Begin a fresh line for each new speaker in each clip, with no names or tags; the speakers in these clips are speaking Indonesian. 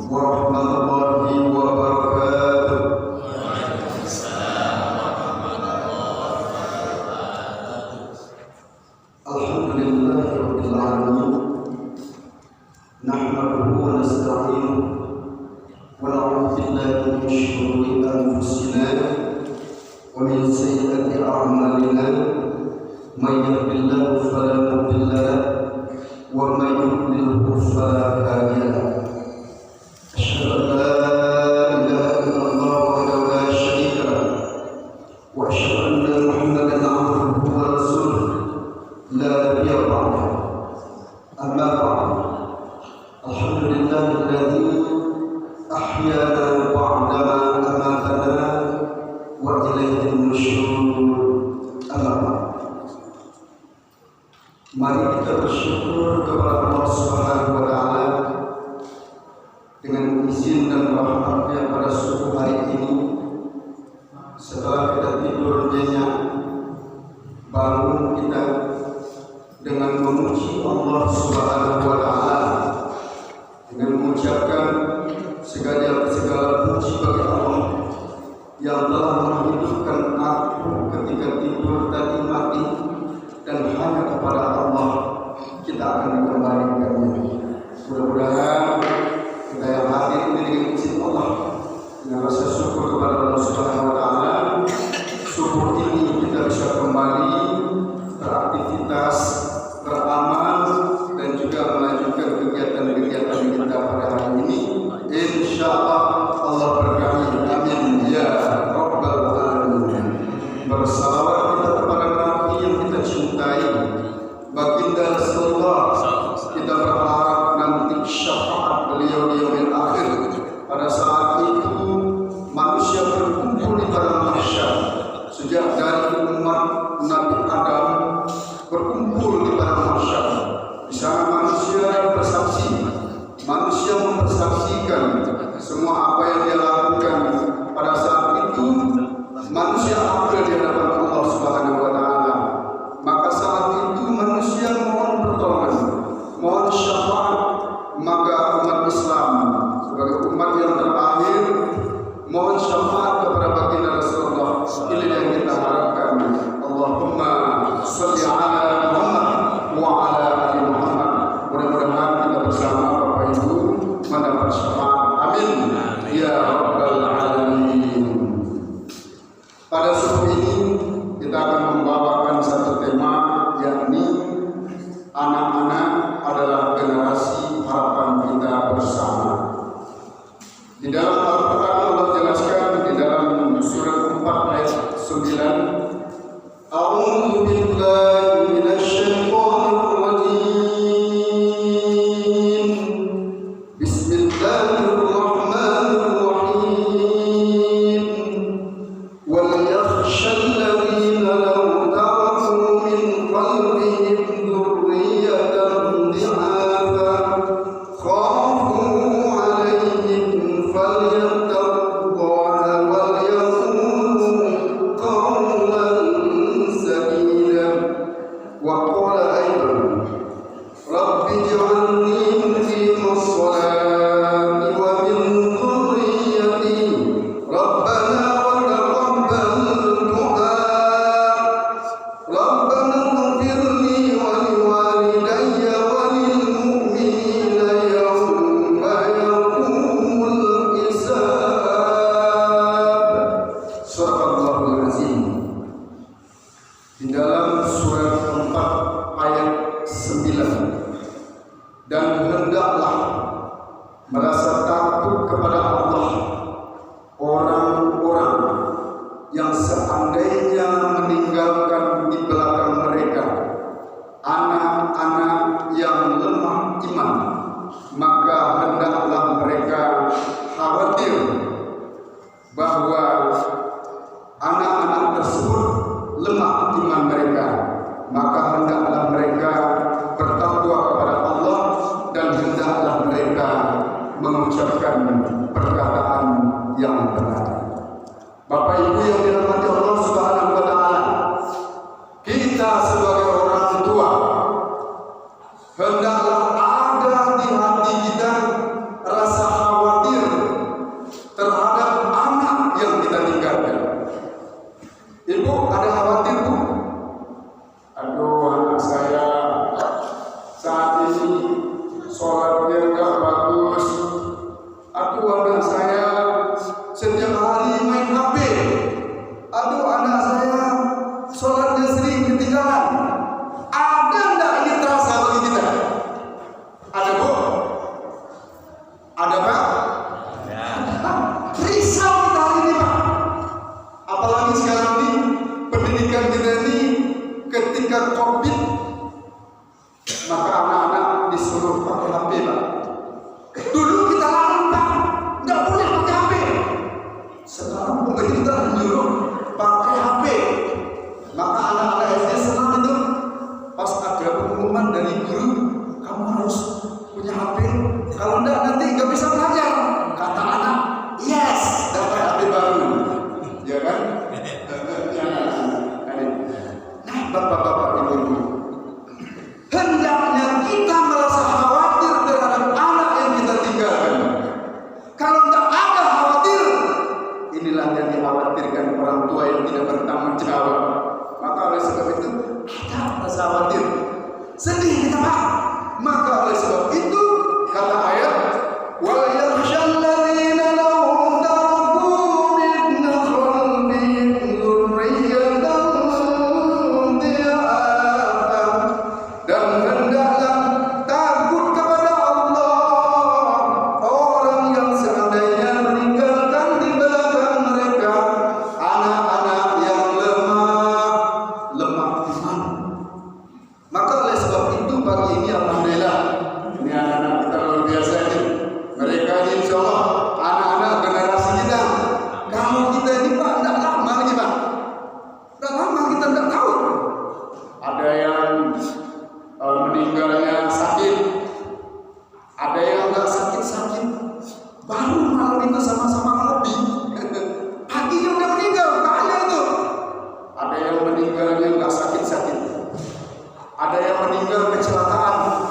warahmatullahi wabarakatuh. Alhamdulillahirabbil alamin. Nahmaduhu wa nasta'inuhu wa na'udzu billahi min shururi anfusina wa min sayyiati a'malina. May yahdihillahu fala mudilla lahu wa may yudlilhu fala hadiya lahu. Asyhadu an la ilaha illallah wahdahu la syarika lahu wa asyhadu anna Muhammadan 'abduhu wa rasuluh la nabiyya ba'dahu. Amma ba'du. Alhamdulillahilladzi ahyana ba'dama amatana wa ilaihi nusyur. Amma ba'du. Mari kita bersyukur kepada Allah Subhanahu wa Ta'ala dengan izin dan rahmatnya pada subuh hari ini. Setelah kita tidur nyenyak, bangun kita dengan memuji Allah Subhanahu wa Ta'ala, dengan mengucapkan segala puji bagi Allah yang telah menghidupkan aku ketika tidur tadi mati, dan hanya kepada Allah kita akan dikembalikannya. Mudah-mudahan kita yang hadir ini dengan izin Allah, dengan rasa syukur kepada Allah Subhanahu wa Ta'ala, syukur ini kita bisa kembali beraktivitas, beramal, dan juga melanjutkan kegiatan-kegiatan kita pada hari ini. Insyaallah Allah berkahi. Amin ya rabbal alamin. Bersalawat kita kepada Nabi yang kita cintai, baginda Rasulullah. Kita berharap nanti syafaat beliau di yaumil akhir. Pada saat itu manusia berkumpul di padang mahsyar, sejak dari umat Nabi Adam berkumpul di padang mahsyar. Di sana manusia bersaksi, manusia mempersaksikan semua apa yang dia lakukan. Pada saat itu manusia ada di hadapan Allah Subhanahu wa Ta'ala. Maka saat itu manusia mohon pertolongan, mohon syafaat. Maka umat Islam sebagai umat yang terakhir mohon syafaat kepada baginda Rasulullah. Ini yang kita harapkan. Allahumma shalli ala Muhammad wa ala ali Muhammad. Mudah-mudahan kita bersama Bapak Ibu mendapat syafaat. Amin ya rabbal alamin. Pada subuh ini kita akan membawakan satu tema, yakni anak-anak adalah generasi harapan kita bersama. Di dalam Al-Quran Allah jelaskan di dalam surat 4 ayat 9, A'udzu billahi minasyaitonir rajim. Bismillahirrahmanirrahim. Wal yakhshal ladzina law taraku min qalbihim dzurriyyatan dhi'afa khafu 'alaihim falyattaqullaha wal yaqulu qawlan sadida. Wa qala aidan rabbi ij'alni muqimas salati wa min dhurriyyati rabbana wa taqabbal du'a rabbana ighfirli wa liwalidayya wa lil mu'minina yawma yaqumul hisab. Surahul Azim. Di dalam surat 4 ayat 9, dan hendaklah merasa takut kepada Allah orang-orang yang seandainya meninggalkan di belakang mereka anak-anak yang lemah iman, maka hendaklah mereka khawatir bahwa anak-anak tersebut lemah iman mereka, maka hendaklah mereka bertakwa kepada Allah dan hendaklah mereka mengucapkan perkataan yang benar. Bapak Ibu yang dirahmati Allah Subhanahu wa Ta'ala, kita sebagai orang tua hendaklah ada di hati kita rasa khawatir Ada Pak? Risau kita hari ini Pak. Apalagi sekarang ini pendidikan kita ini ketika COVID, maka anak-anak disuruh pakai HP Pak. Dulu kita larang Pak, nggak boleh pakai HP. Sekarang pemerintah menyuruh pakai HP. Maka anak-anak SD senang itu pas ada pengumuman dari guru, kamu harus punya HP. Kalau enggak nanti nggak bisa belajar. Kata anak, yes, dapat HP baru. Ya kan? Nah, bapak-bapak, ibu-ibu, hendaknya kita merasa khawatir terhadap anak yang kita tinggalkan. Kalau enggak ada khawatir, inilah yang dikhawatirkan orang tua yang tidak bertanggung jawab. Maka oleh sebab itu ada rasa khawatir, sedih kita Pak. Maka oleh sebab itu kata ayat, wa yakhshal ladzina lahum taraku min khalfihim dzurriyyatan dha'afan, dan hendaklah takut kepada Allah orang yang seandainya meninggalkan di belakang mereka anak-anak yang lemah iman. Maka oleh sebab itu pagi ini alhamdulillah, ini anak-anak kita luar biasa ini. Mereka ini insya Allah anak-anak generasi kita. Kalau kita ini Pak tidak lama lagi Pak, tidak lama kita tidak tahu. Ada yang meninggalnya sakit, ada yang nggak sakit-sakit, baru malam itu sama-sama ngopi, paginya udah meninggal, kayaknya itu. Ada yang meninggalnya nggak sakit-sakit, ada yang meninggal kecelakaan,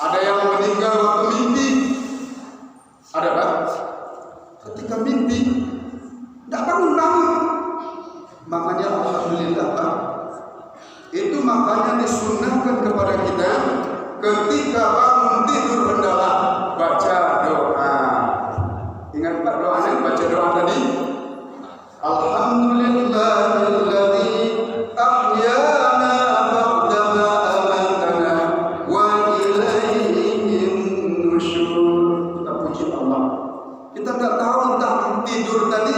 ada yang meninggal waktu mimpi. Ada Pak? Ketika mimpi tidak bangun-bangun. Makanya alhamdulillah Pak, itu makanya disunahkan kepada kita ketika bangun tidur hendaklah baca doa. Ingat Pak doanya, baca doa tadi. Alhamdulillahilladzi ahyana ba'dama amatana wa ilaihin nusyur. Kita puji Allah. Kita tidak tahu entah tidur tadi,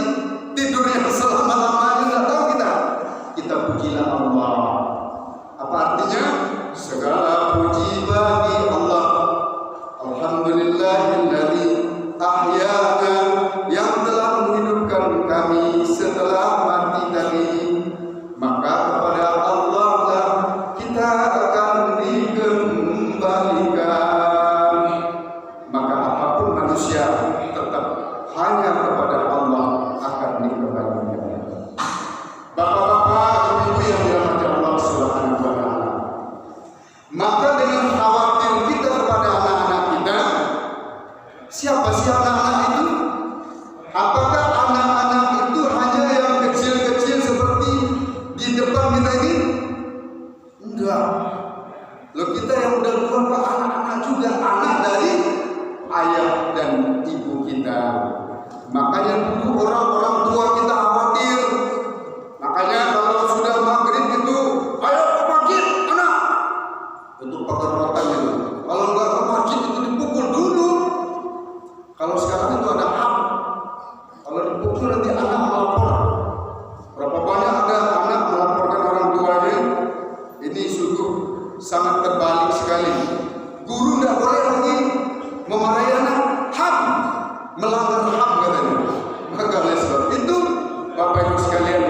tidur yang selama-lamanya tidak tahu kita. Kita pujilah Allah. Apa artinya? Segala puji bagi Allah. Alhamdulillahilladzi ahyana, yang telah menghidupkan kami setelah mati tadi. Maka kepada Allah lah kita akan dikembalikan. Maka apapun manusia tetap hanya kepada Allah akan dikembalikan. Bapak-bapak, ibu-ibu yang dirahmati Allah Subhanahu wa taala. Maka dengan khawatir kita kepada anak-anak kita, siapa sih anak-anak itu? Apakah anak-anak itu hanya yang kecil-kecil seperti di depan kita ini? Enggak. Loh, kita yang udah tua Pak, anak-anak juga, anak dari ayah dan ibu kita. Makanya dulu orang-orang tua kita khawatir. Makanya kalau sudah maghrib itu, ayo ke masjid, anak. Itu pagar rotan itu. Kalau enggak ke masjid itu dipukul dulu. Kalau sekarang itu ada hak. Kalau dipukul nanti anak melapor. Berapa banyak ada anak melaporkan orang tuanya. Ini sungguh sangat terbalik sekali. Guru tidak boleh lagi memarahi anak, HAM, melanggar HAM katanya. Maka oleh sebab itu Bapak Ibu sekalian,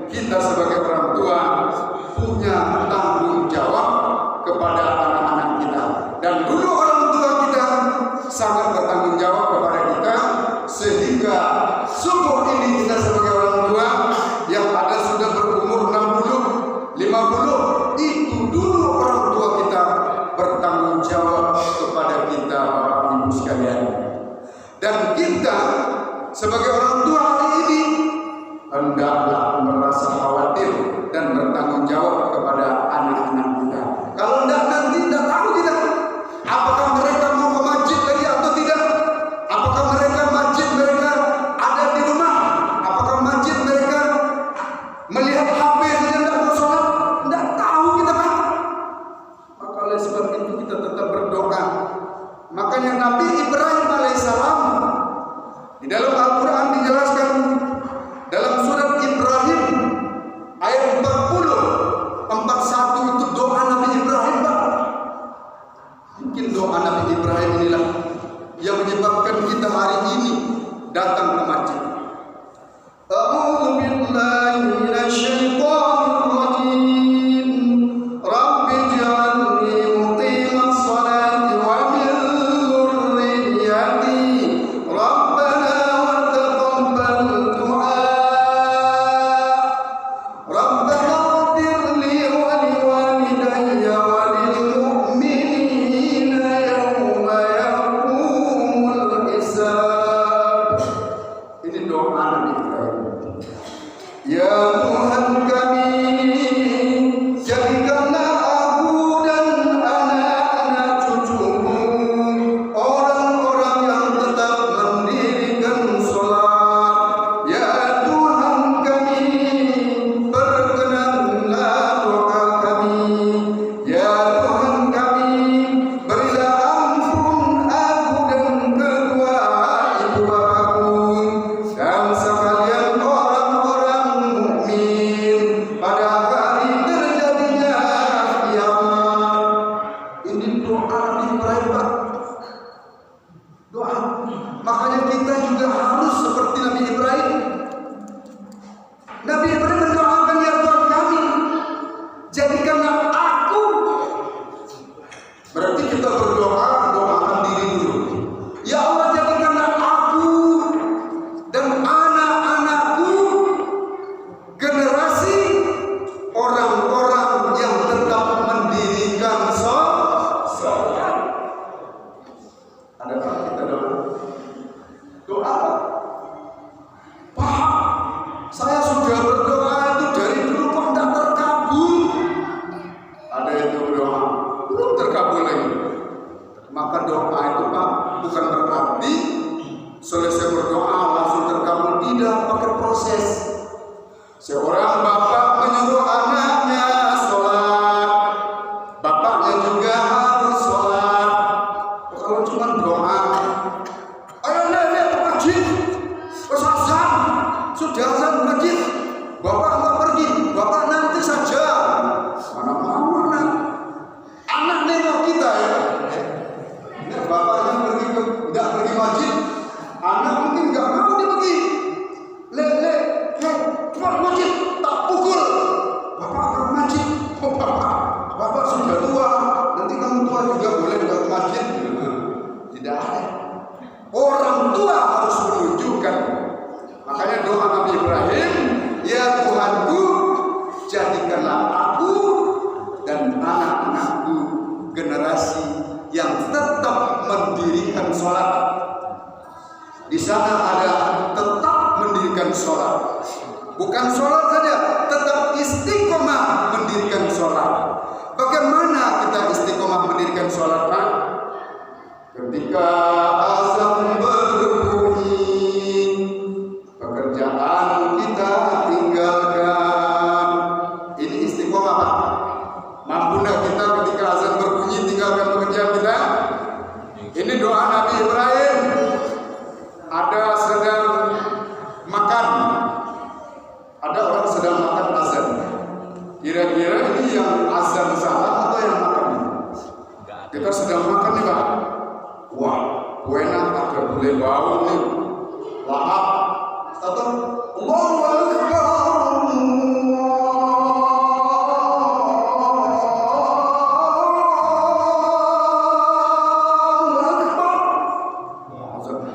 kita sebagai orang tua punya tanggung jawab kepada anak-anak kita. Dan dulu orang tua kita sangat bertanggung jawab kepada kita, sehingga syukur ini kita sebagai orang tua yang ada sudah berumur 60, 50, itu dulu orang tua kita bertanggung jawab kepada kita Bapak Ibu sekalian. Dan kita sebagai orang tua hari ini hendaklah merasa khawatir dan bertanggung jawab kepada anak-anak kita. Kalau tidak nanti tidak tahu kita apakah mereka mau ke masjid lagi atau tidak. Apakah mereka masjid mereka ada di rumah, apakah masjid mereka melihat HP saja tidak mau sholat. Tidak tahu kita Pak. Maka oleh sebab itu kita tetap berdoa. Makanya Nabi Ibrahim menjadikan kita hari ini datang ke masjid. A'udzu billahi minasyaitonir rajim. Rabbi ij'alni muqimas sholati wa min dzurriyyati rabbana wa taqabbal du'a. Rabbana ighfir li wa liwalidayya wa lil mu'minina yawma yaqumul hisab. Ini doa Nabi Ibrahim. Ya Tuhan kami, jadikanlah aku dan anak-anak cucuku orang-orang yang tetap mendirikan sholat. Ya Tuhan kami, berkenanlah doa kami. Ya Tuhan kami, berilah ampun aku dan kedua ibu bapakku dan sekalian orang-orang mukmin pada hari terjadinya kiamat. Ini doa Nabi Ibrahim, Pak. Doa. Makanya kita juga harus seperti Nabi Ibrahim. Nabi Ibrahim mendoakan, ya Tuhan kami, jadikanlah aku. Berarti kita berdoa, doakan diri dulu. Ya Allah, jadikanlah aku dan anak-anakku generasi orang-orang yang tetap mendirikan sholat. Adakah kita doa? Pak, saya sudah berdoa itu dari dulu kok tidak terkabul. Ada itu berdoa belum terkabul lagi. Maka doa itu, Pak, bukan berarti selesai berdoa langsung terkabul. Tidak, pakai proses. Seorang bapak menyuruh anaknya sholat, bapaknya juga harus sholat. Kalau cuma doa, ayo nenek ke masjid, ke azan, sudah azan masjid, bapak nggak pergi, bapak nanti saja. Mana mau anak nengok kita ya. Bapaknya nggak pergi masjid, anak mungkin nggak mau dia pergi. Lele, cepat masjid, tak pukul. Bapak ke masjid, oh bapak sudah tua, nanti kamu tua juga boleh ke masjid. Tidak ada. Orang tua harus menunjukkan. Makanya doa Nabi Ibrahim, ya Tuhanku, jadikanlah aku dan anak-anakku generasi yang tetap mendirikan sholat. Di sana ada tetap mendirikan sholat. Bukan sholat saja, tetap istiqomah mendirikan sholat. Bagaimana kita istiqomah mendirikan sholat, Pak? Ketika azan berbunyi, pekerjaan kita tinggalkan. Ini istiqomah, Pak. Mampukah kita ketika azan berbunyi tinggalkan pekerjaan kita? Ini doa Nabi Ibrahim. Ada sedang makan, ada orang sedang makan azan. Kira-kira ini yang azan salah atau yang makan? Kita sedang makan nih, Pak. Wah, enak, ada gulai bau nih, lahap. Atau Allahu Akbar.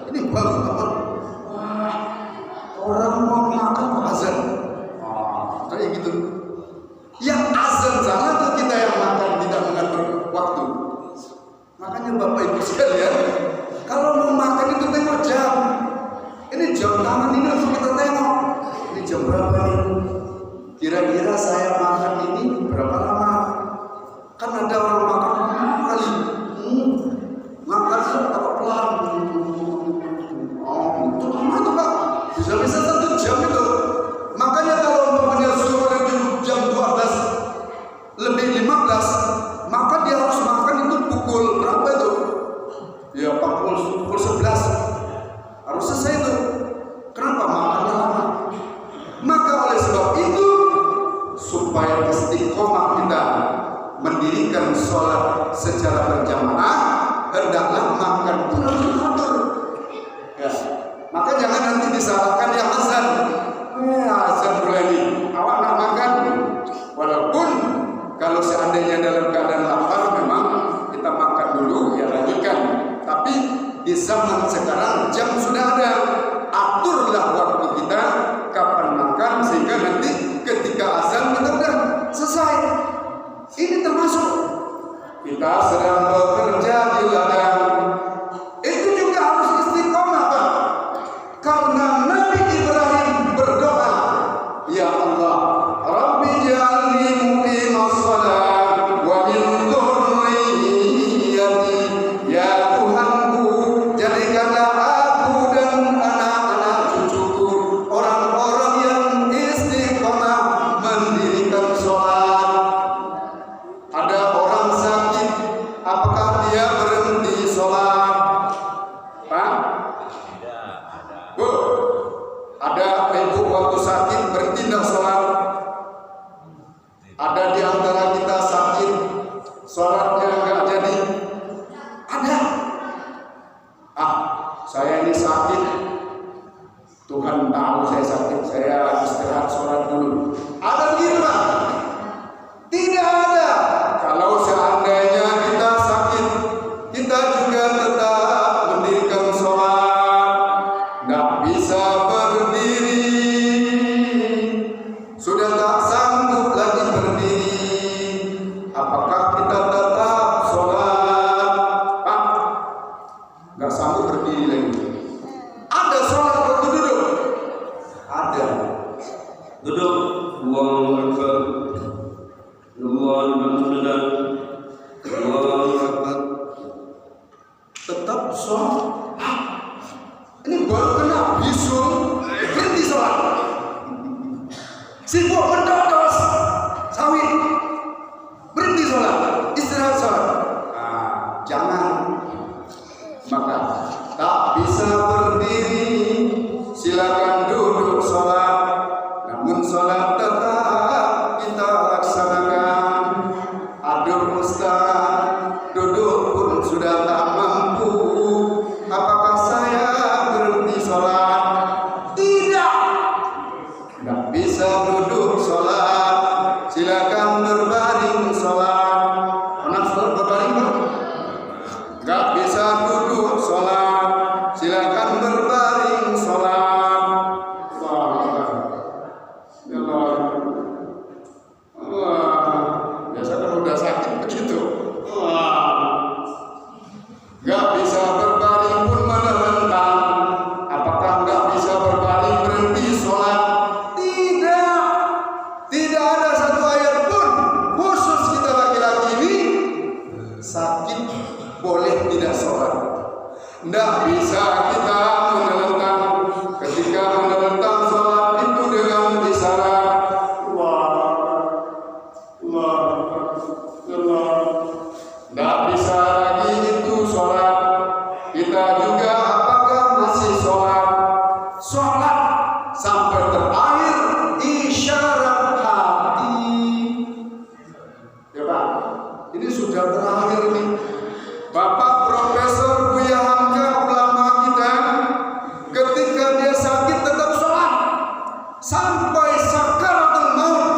Ini baru banget. Wah, orang mau makan kok azan. Kayak gitu. Yang azan salah atau kita yang makan tidak mengatur waktu? Makanya Bapak Ibu sekalian, kalau mau makan itu tengok jam. Ini jam tangan ini harus kita tengok. Ini jam berapa nih? Kira-kira saya makan ini berapa lama? Kan ada orang makan kali. Makan apa pelan? Oh, itu lama tuh, Pak. Bisa-bisa 1 jam itu. Makanya kalau umpamanya suruh jam 12 lebih 15, maka dia harus makan itu pukul berapa itu? Ya, pukul 11. Harus selesai itu. Kenapa makannya lama? Maka oleh sebab itu, supaya istiqomah kita mendirikan sholat secara berjamaah, hendaklah makan pun harus diatur. Bu, ada ibu waktu sakit berhenti tidak sholat? Ada di antara kita sakit sholatnya nggak jadi? Ada. Saya ini sakit, Tuhan tahu saya sakit, saya istirahat sholat dulu. Ada begitu Pak? Tidak ada. Kalau seandainya kita sakit, kita juga tetap mendirikan sholat. Nggak bisa berdiri, sudah tak sanggup lagi berdiri. Apakah kita tetap sholat? Pak, nggak sanggup berdiri lagi. Ada sholat waktu duduk? Ada. Duduk. Allahu Akbar. Allahu Akbar. Tetap sholat. Ini baru kena bisu, berhenti sholat. Sibuk mendodos sawit, berhenti sholat, istirahat sholat. Jangan. Maka tak bisa berdiri, silakan duduk sholat. Namun sholat tetap kita laksanakan. Aduh Ustaz, duduk pun sudah tak mampu. Apakah saya berhenti sholat? Tidak. Tidak bisa duduk sholat. Silakan berbaring sholat. Pernah sholat berbaring Pak? Tidak bisa duduk sholat. Silakan berbaring sholat. Biasa kan udah sakit begitu. Nggak bisa berbaring pun menentang. Apakah nggak bisa berbaring berhenti sholat? Tidak. Tidak ada satu ayat pun khusus kita laki-laki ini sakit boleh tidak sholat. Nggak bisa kita menentang. Ketika menentang sholat itu dengan isyarat nggak bisa lagi itu sholat. Kita juga apakah masih sholat? Sholat sampai terakhir isyarat hati. Ya Pak, ini sudah terakhir nih. Bapak Profesor Buya Hamka, ulama kita, ketika dia sakit tetap sholat sampai sakaratul maut.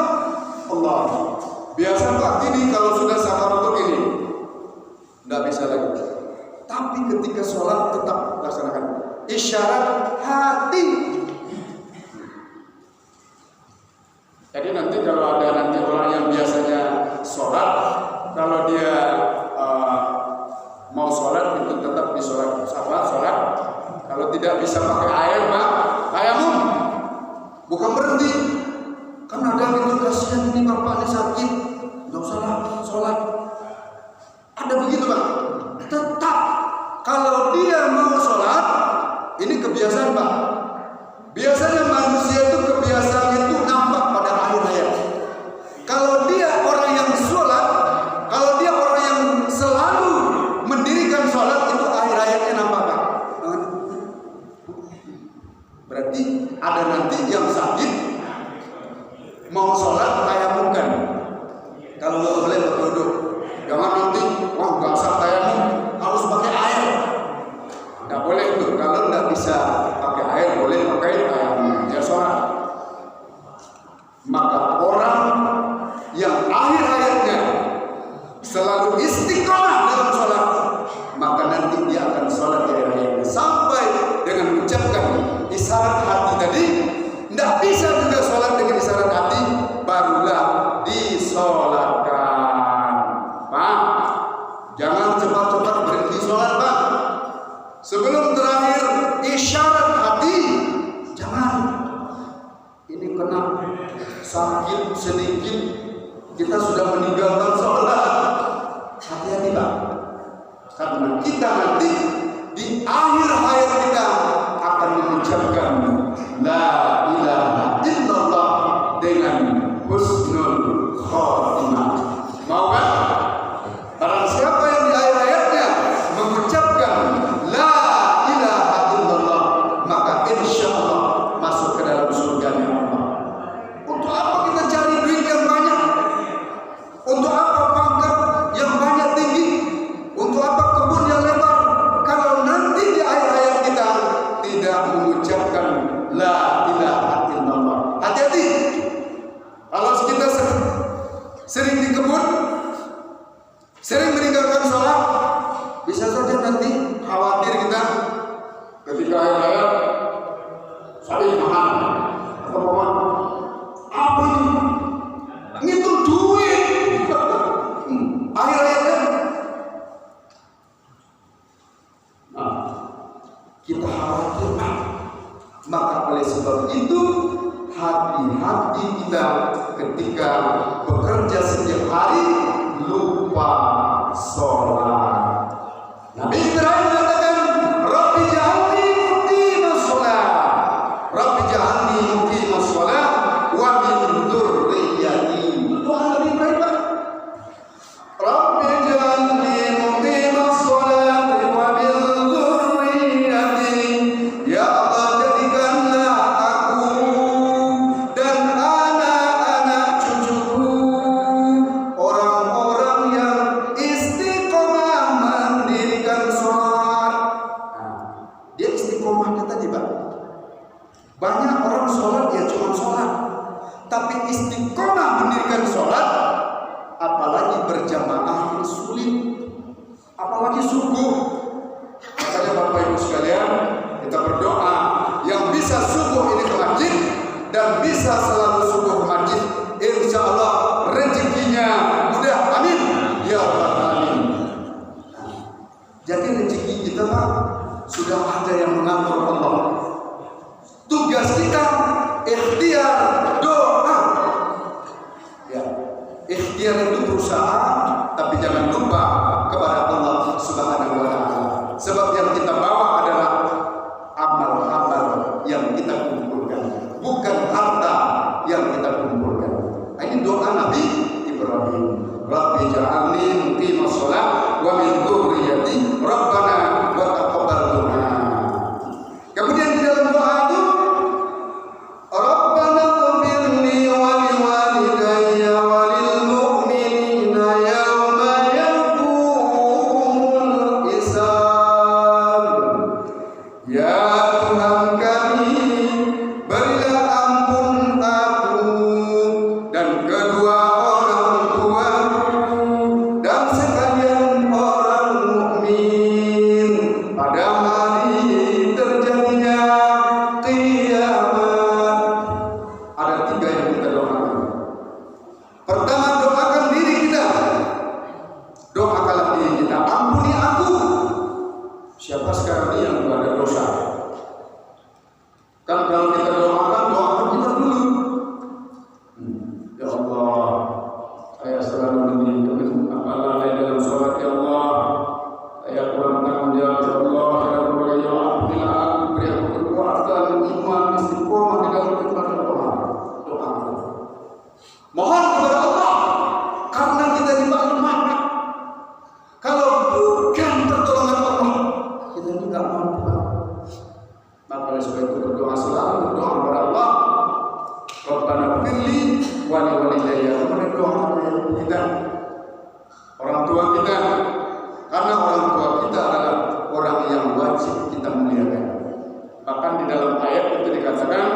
Allah. Biasa Pak gini, kalau sudah sakaratul ini nggak bisa lagi. Tapi ketika sholat tetap laksanakan isyarat hati. Jadi nanti kalau ada nanti orang yang biasanya sholat, kalau dia mau sholat itu tetap di sholat sholat. Kalau tidak bisa pakai air Pak, tayamum, bukan berhenti. Kan ada yang kasihan ini bapak ini sakit, nggak usah sholat. Ada begitu Pak. Tetap kalau dia mau sholat, ini kebiasaan Pak. Biasanya manusia itu kebiasaan itu nampak pada akhir hayat. Kalau dia orang yang sholat, kalau dia orang yang selalu mendirikan sholat, itu akhir hayatnya nampak Pak. Berarti ada nanti yang sakit mau sholat tayamumkan. Kalau nggak boleh berduduk. Jangan nanti, wah nggak usah tayamum, harus pakai air. Nggak boleh itu. Kalau nggak bisa pakai air, boleh pakai tayamum. Ya sholat. Maka orang yang akhir hayatnya selalu istiqomah dalam sholat, maka nanti dia akan sholat di akhir hayatnya sampai dengan mengucapkan isyarat hati tadi. Nggak bisa juga sholat dengan isyarat hati, barulah disolatkan. Pak, jangan cepat-cepat berhenti sholat Pak. Sebelum terakhir isyarat hati, jangan. Ini kena sakit sedikit, kita sudah meninggalkan sholat. Hati-hati Pak. Karena kita nanti di akhir hayat kita akan mengucapkan la ilaha illallah dengan husnul khotimah. Mau kan? Barang siapa yang di akhir hayatnya mengucapkan la ilaha illallah mengucapkan la ilaha illallah. Hati-hati. Kalau kita sering dikebut, sering meninggalkan sholat, bisa saja nanti khawatir kita ketika ayat saling mahal atau apa itu? Ngitung duit. Akhir-akhirnya kita khawatir. Maka oleh sebab itu hati-hati kita ketika bekerja setiap hari lupa sholat. Nabi Ibrahim mengatakan, Rabbi ja'alni muqimas sholat, Rabbi ja'alni muqimas sholat wa min dzurriyyati. Doa Nabi Ibrahim, Rabbi ja'alni muqimas sholat wa min dzurriyyati. Ya Allah, jadikanlah aku dan anak-anak cucuku orang-orang yang istiqomah mendirikan sholat. Dia istiqomahnya tadi, Pak. Banyak orang sholat ya cuma sholat, tapi istiqomah mendirikan sholat, apalagi berjamaah ini sulit, apalagi subuh. Makanya Bapak Ibu sekalian, kita berdoa yang bisa subuh ini ke masjid dan bisa selalu subuh ke masjid, insya Allah rezekinya mudah. Amin ya rabbal alamin. Jadi rezeki kita, Pak, sudah ada yang mengatur Allah. Tugas kita ikhtiar doa. Ya, ikhtiar itu berusaha, tapi jangan lupa kepada Allah Subhanahu wa taala. Sebab yang kita bawa adalah amal-amal yang kita kumpulkan, bukan harta yang kita kumpulkan. Ini doa Nabi Ibrahim. Rabbi ja'alni muqimas shalah wa min dzurriyyati rabbana wa taqabbal du'a. Kemudian di dalam doa itu Rabbana ighfirli wa liwalidayya wa lil mu'minina yauma yaqumul hisab. Ya Tuhan kami, berilah ampun aku dan kedua orang tuaku dan sekalian orang mukmin pada hari terjadinya kiamat. Ada tiga yang kita doakan. Pertama, doakan diri kita. Doakanlah diri kita, ampuni aku. Siapa sekarang ini yang tidak ada dosa? Kan kalau kita doakan kita dulu. Ya Allah, saya selalu lalai dalam sholat. Ya Allah, saya kurang tanggung jawab. Ya Allah, ya Allah, ya Allah, beri aku kekuatan, iman, istiqomah di dalam ibadah doa. Mohon kepada Allah, karena kita dimaklumatkan. Kalau bukan pertolongan Allah, kita tidak mampu. Maka oleh sebab itu berdoa, selalu berdoa kepada Allah. Rabbana ighfirli wa liwalidayya. Berdoa kita, orang tua kita, karena orang tua kita adalah orang yang wajib kita muliakan. Bahkan di dalam ayat itu dikatakan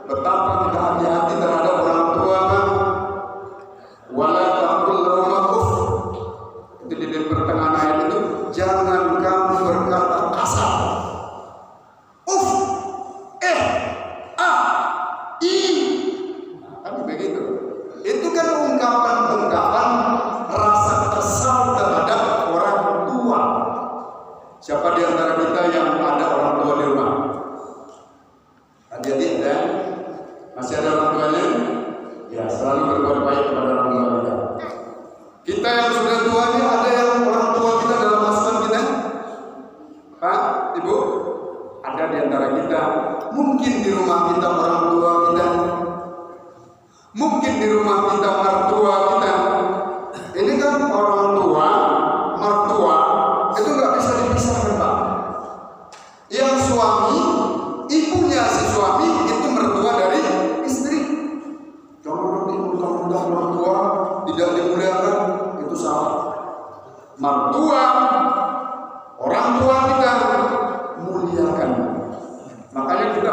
betapa kita hati-hati terhadap orang tua. Wala taqul lahum uff. Itu di pertengahan ayat itu, jangan kamu berkata kasar. Uff, kan begitu. Itu kan ungkapan-ungkapan rasa kesal terhadap orang tua. Siapa di antara kita yang ada orang tua di rumah? Hati-hati ya. Masih ada orang tuanya? Ya, selalu berbuat baik kepada orang tua kita. Kita yang sudah tua ini, ada yang orang tua kita dalam masukan kita? Pak, Ibu? Ada di antara kita. Mungkin di rumah kita orang tua kita, mungkin di rumah kita mertua kita. Ini kan orang tua, mertua itu nggak bisa dipisahkan, Pak. Yang suami, ibunya si suami itu mertua dari istri. Jangan nanti mentang-mentang mertua tidak dimuliakan, itu salah. Mertua, orang tua kita muliakan. Makanya kita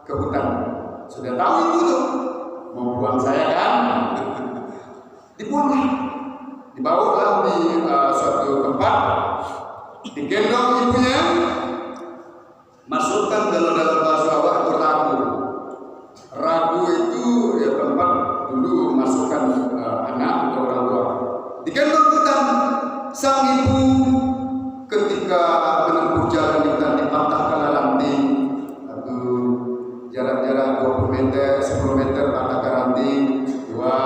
ke hutan. Sudah tahu ibu tuh mau buang saya kan? Dibuanglah, dibawalah di suatu tempat, digendong ibunya, masukkan dalam bahasa Jawa itu ragu. Ragu itu ya tempat dulu masukkan anak atau orang tua. Digendong hutan, sang ibu ketika menempuh jalan di hutan dipatahkan ranting atau jarak-jarak 20 meter, 10 meter patahkan ranting, dua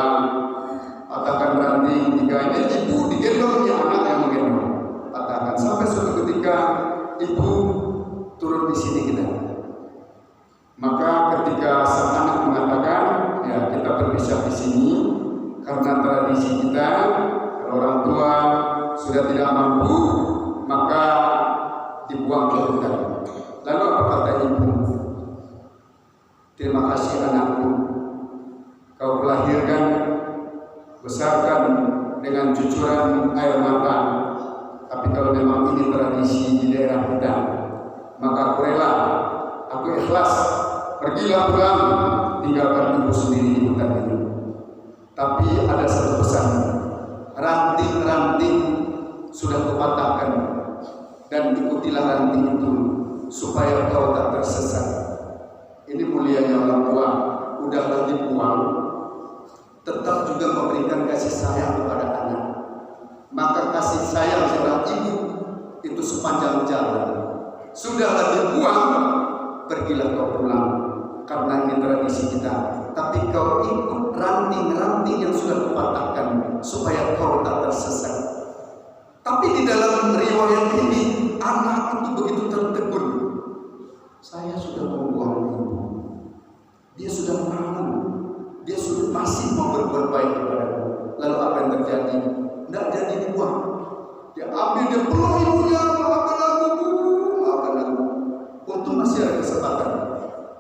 patahkan ranting, tiga. Ini ibu digendong, ya anak yang menggendong, patahkan sampai suatu ketika ibu turun di sini kita. Maka ketika sang anak mengatakan, ya kita berpisah di sini karena tradisi kita, kalau orang tua sudah tidak mampu maka dibuang ke hutan. Lalu apa kata ibu? Terima kasih anakku, kau melahirkan, besarkan dengan cucuran air mata. Tapi kalau memang ini tradisi di daerah kita, maka aku rela, aku ikhlas, pergilah pulang, tinggalkan ibu sendiri di hutan ini. Tapi ada satu pesan, ranting-ranting sudah kupatahkan, dan ikutilah ranting itu supaya kau tak tersesat. Ini mulianya orang tua, udahlah dibuang, tetap juga memberikan kasih sayang kepada anak. Maka kasih sayang seorang ibu itu sepanjang jalan. Sudahlah dibuang, pergilah kau pulang, karena ini tradisi kita. Tapi kau ikut ranting-ranting yang sudah kupatahkan supaya kau tak tersesat. Tapi di dalam riwayat ini anak itu begitu tertegun. Saya sudah membuang ibu, dia sudah malu, dia sudah masih mau berbuat baik kepadaku. Lalu apa yang terjadi? Tidak jadi dibuang. Dia ambil, dia peluk ibunya, maafkan aku, maafkan aku. Untung masih ada kesempatan.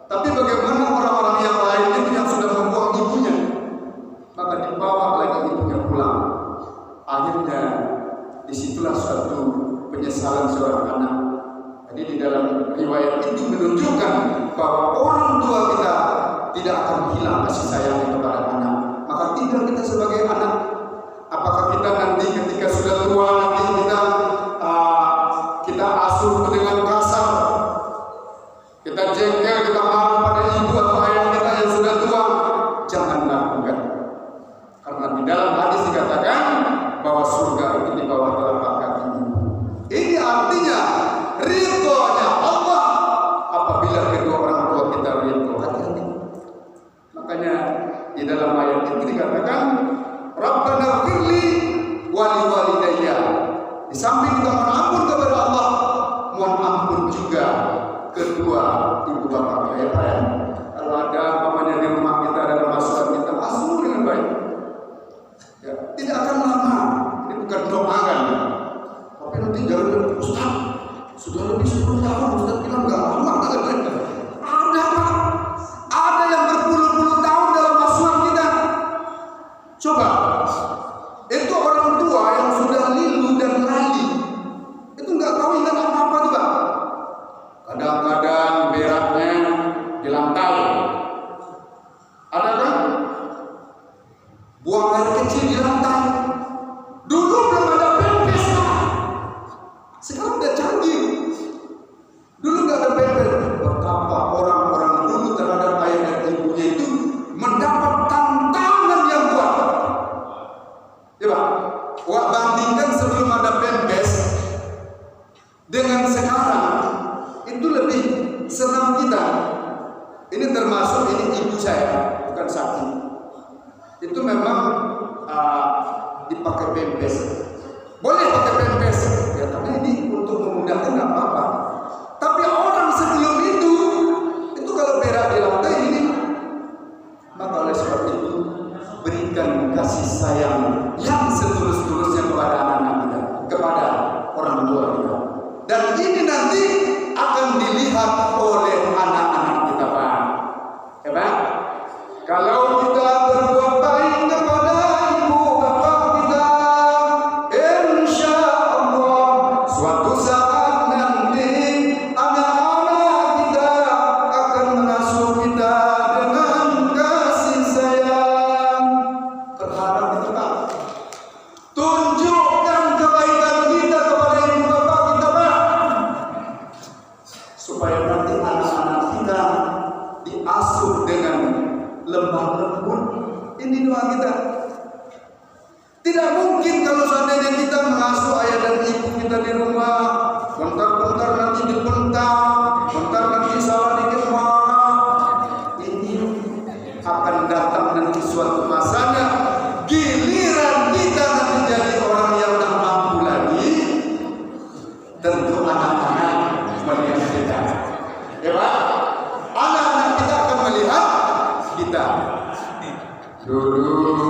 Tapi bagaimana orang-orang yang lain itu yang sudah membuang ibunya? Maka dibawa lagi ibunya pulang. Akhirnya disitulah suatu penyesalan seorang anak. Jadi di dalam riwayat itu menunjukkan bahwa orang tua kita tidak akan hilang kasih sayang kepada anak. Maka tinggal kita sebagai anak. Apakah kita nanti ketika sudah tua nanti kita asuh dengan kasar, kita jengkel, kita marah pada ibu atau ayah kita yang sudah tua? Jangan lakukan. Karena di dalam hadis dikatakan bahwa surga itu di bawah telapak kaki ibu. Ini artinya ridhonya Allah apabila kedua orang tua kita ridho. Hati-hati. Makanya di dalam ayat itu dikatakan Rabbana firli wali walidayya. Di samping kita mohon ampun kepada Allah, mohon ampun juga kedua ibu bapak ayah. Kalau ada pamannya di rumah kita, ada masukan kita, asuh dengan baik. Ya, tidak akan lama. Ini bukan doa kan. Tapi nanti jangan Ustaz, sudah lebih 10 tahun Ustaz bilang nggak lama. Ada Pak, ada yang berpuluh-puluh tahun dalam masukan kita. Coba, itu orang tua yang sudah lilu dan lali, itu nggak tahu ingat apa-apa tuh Pak. Kadang-kadang beraknya di lantai, ada kan? Buang air kecil di lantai. Dulu belum ada pempes Pak. Sekarang udah canggih. Dulu nggak ada pempes. Betapa orang-orang dulu terhadap ayah dan ibunya itu mendapat tantangan yang kuat. Ya Pak, wah bandingkan sebelum ada pempes dengan sekarang, itu lebih senang kita. Ini termasuk ini ibu saya, bukan saksi. Itu memang dipakai pempes. Boleh pakai pempes, ya karena ini untuk memudahkan nggak apa-apa. Tapi orang sebelum itu kalau berak di lantai ini, maka oleh sebab itu berikan kasih sayang yang setulus-tulusnya kepada anak-anak kita, kepada orang tua kita. Dan ini nanti akan dilihat oleh anak-anak kita, Pak. Ya Pak? Kalau kita berbuat baik kepada ibu bapak kita, insya Allah suatu saat nanti lemah lembut. Ini doa kita. Tidak mungkin kalau seandainya kita mengasuh ayah dan ibu kita di rumah, bentar-bentar nanti dibentak, bentar nanti salah dikit marah. Ini akan datang nanti suatu masanya, giliran kita nanti jadi orang yang tak mampu lagi. Tentu anak-anak melihat kita, ya Pak? Anak-anak kita akan melihat kita. Dulu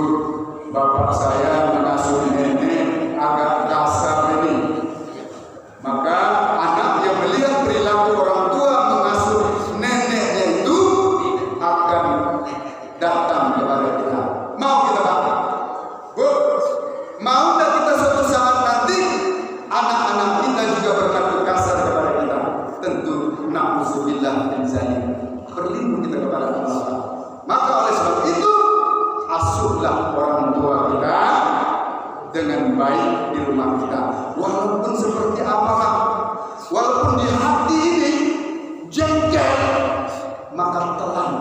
bapak saya mengasuh nenek agak kasar ini, maka anak yang melihat perilaku orang tua mengasuh neneknya itu akan datang kepada kita. Mau kita Pak? Bu, mau tidak kita suatu saat nanti anak-anak kita juga berlaku kasar kepada kita? Tentu na'udzubillah min dzalik. Berlindung kita kepada Allah. Maka oleh sebab itu asuhlah orang tua kita dengan baik di rumah kita. Walaupun seperti apa, walaupun di hati ini jengkel, maka telan,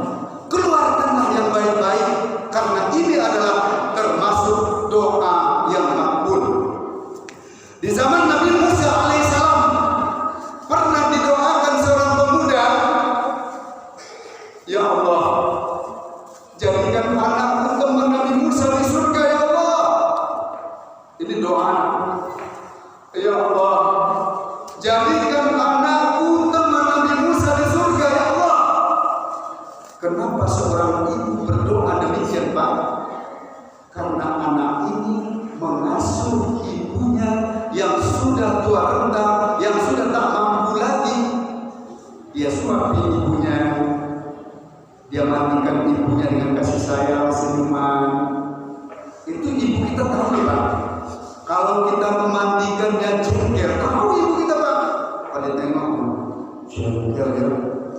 keluarkanlah yang baik-baik, karena ini adalah termasuk doa yang makbul. Di zaman Nabi Musa alaihissalam pernah didoakan seorang pemuda, ya Allah, jadikan anakku teman Nabi Musa di surga ya Allah. Ini doa. Ya Allah, jadikan anakku teman Nabi Musa di surga ya Allah. Kenapa seorang ibu berdoa demikian Pak? Karena anak ini mengasuh ibunya yang sudah tua renta, yang sudah tak mampu lagi. Dia suapi ibunya, dia mandikan ibunya dengan kasih sayang, senyuman. Itu ibu kita tahu Pak. Kalau kita memandikannya jengkel, tahu ibu kita Pak. Pada tengok jengkel ya.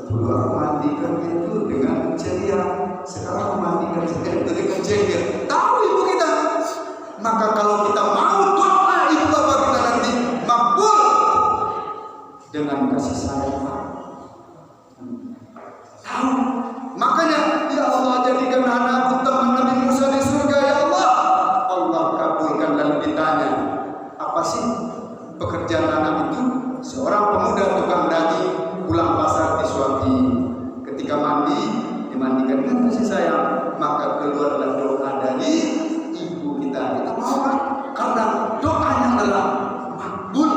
Dulu aku mandikan itu dengan ceria, sekarang memandikan itu dengan jengkel. Tahu ibu kita. Maka kalau kita mau doa ibu bapak kita nanti makbul dengan kasih sayang Pak. Tahu. Makanya ya Allah, jadikan anakku teman Nabi Musa di surga ya Allah. Allah kabulkan. Lalu ditanya, apa sih pekerjaan anak itu? Seorang pemuda tukang daging pulang pasar disuapi. Ketika mandi dimandikan dengan kasih sayang, maka keluarlah doa dari ibu kita. Kita mau Pak? Karena doanya adalah makbul.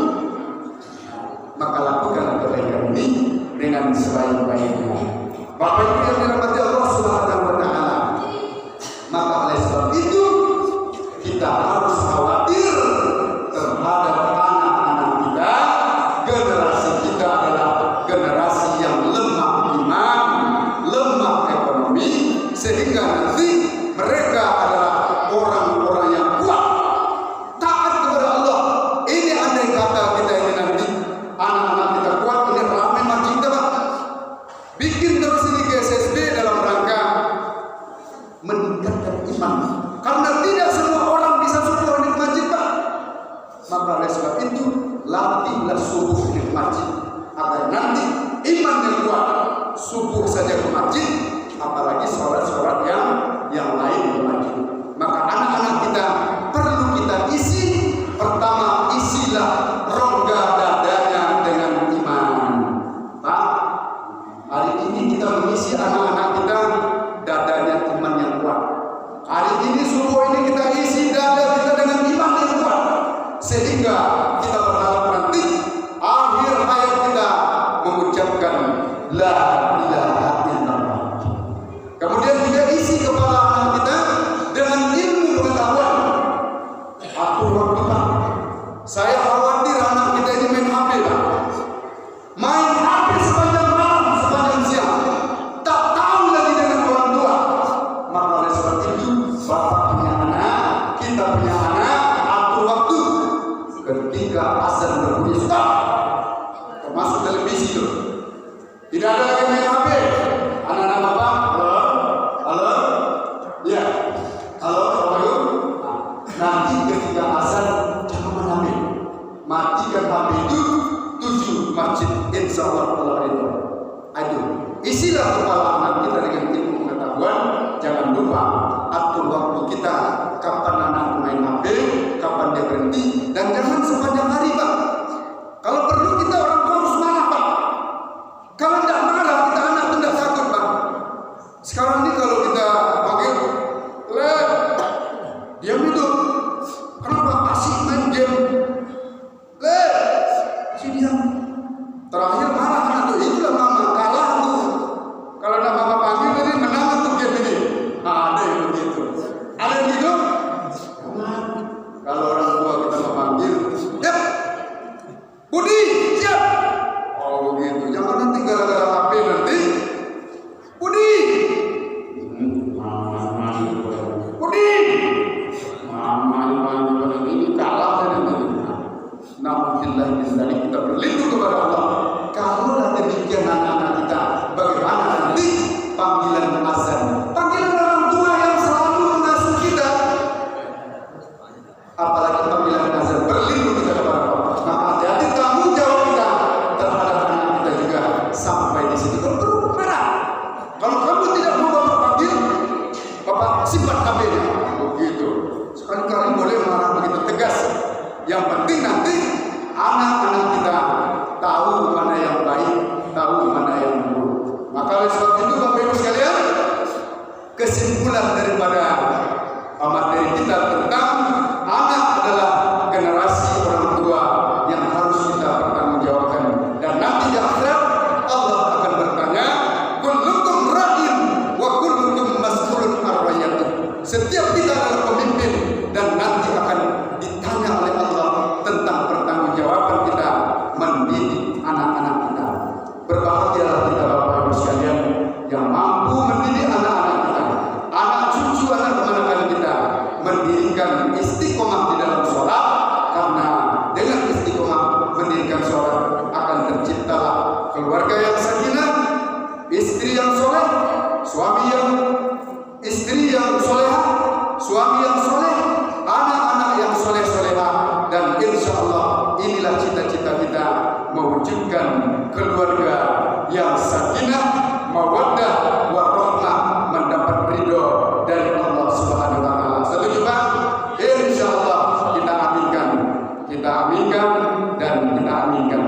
Maka lakukan kebaikan ini dengan sebaik-baiknya. Bapak Ibu yang dirahmati Allah Subhanahu wa taala. Maka oleh sebab itu kita harus khawatir terhadap anak-anak kita. Generasi kita adalah generasi yang lemah iman, lemah ekonomi, sehingga nanti mereka adalah orang-orang yang kuat, taat kepada Allah. Ini andai kata kita ini nanti anak-anak kita kuat, ini ramai masjid kita Pak. Bikin terus ini GSSB dalam rangka meningkatkan iman. Karena tidak semua orang bisa subuh di masjid Pak. Maka oleh sebab itu latihlah subuh di masjid agar nanti iman yang kuat. Subuh saja ke masjid, apalagi sholat-sholat yang lain di masjid. Maka anak-anak kita perlu kita isi. Pertama, isilah rongga dadanya dengan iman Pak. Hari ini kita mengisi anak-anak kita dadanya iman yang kuat. Hari ini subuh ini kita isi dada kita dengan iman yang kuat, sehingga kita berharap nanti akhir hayat kita mengucapkan la ilaha illallah. Kemudian juga isi kepala anak kita dengan ilmu pengetahuan. Atur waktu Pak. Sekarang ini kalau kita panggil, Le, diam itu. Kenapa? Asik main game. Le, si diam. Terakhir marah anak tuh, itulah mama, kalah tuh. Kalau nak mama panggil ini menang tuh game ini. Ada yang begitu. Ada yang begitu? Kalau orang tua kita memanggil, siap, Budi, siap. Oh begitu. Jangan nanti gara-gara HP nanti, Budi, Budi, mama ini kalah saja nanti. Alhamdulillah kita berlindung kepada Allah. Kalau demikian anak-anak kita, bagaimana nanti panggilan azan? Panggilan orang tua yang selalu mengasuh kita. Apalagi panggilan azan, berlindung kita kepada Allah. Maka hati-hati tanggung jawab kita terhadap anak kita juga sampai di situ. Kalau perlu marah. Kalau kamu tidak mau bapak panggil, bapak simpan HP-nya. Begitu. Sekali-kali boleh marah begitu tegas. Yang penting nanti anak-anak kita tahu mana yang baik, tahu mana yang buruk. Maka oleh sebab itu Bapak Ibu sekalian, kesimpulan daripada materi kita tentang anak adalah generasi orang tua yang harus kita pertanggungjawabkan. Dan nanti di akhirat Allah akan bertanya, kullukum ra'in wa kullukum mas'ulun an ra'iyatihi. Setiap kita adalah pemimpin dan nanti akan ditanya oleh Allah tentang pertanggungjawaban kita mendidik anak-anak kita. Berbahagialah kita Bapak Ibu sekalian yang mampu mendidik anak-anak kita, anak cucu anak keponakan kita, mendirikan istiqomah di dalam sholat, karena dengan istiqomah mendirikan sholat akan terciptalah keluarga yang sakinah, istri yang soleh, istri yang solehah, suami yang soleh, anak-anak yang soleh-solehah, dan insya Allah inilah cita-cita kita mewujudkan keluarga yang sakinah, mawaddah, warahmah, mendapat ridho dari Allah Subhanahu wa taala. Setuju Pak? Insya Allah kita aminkan dan kita aminkan.